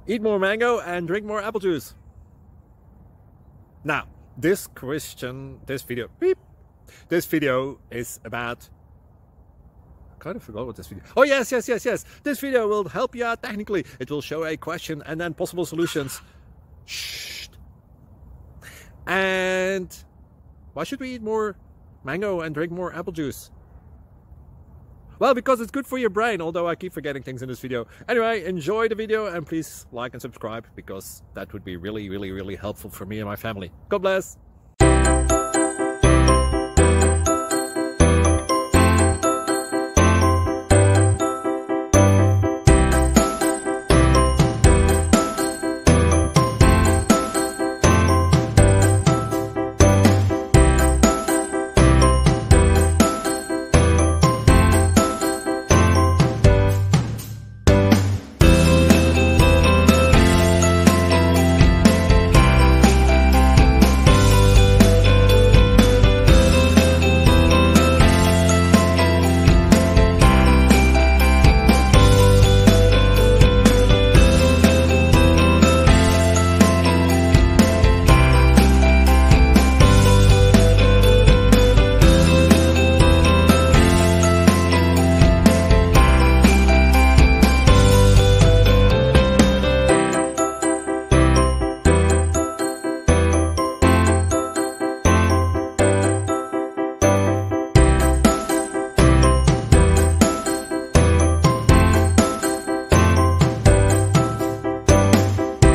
Eat more mango and drink more apple juice. Now, this video is about... I kind of forgot what this video... Oh, yes. This video will help you out technically. It will show a question and then possible solutions. Shh. And why should we eat more mango and drink more apple juice? Well, because it's good for your brain, although I keep forgetting things in this video. Anyway, enjoy the video and please like and subscribe, because that would be really helpful for me and my family. God bless!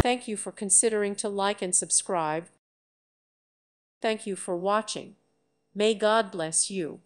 Thank you for considering to like and subscribe. Thank you for watching. May God bless you.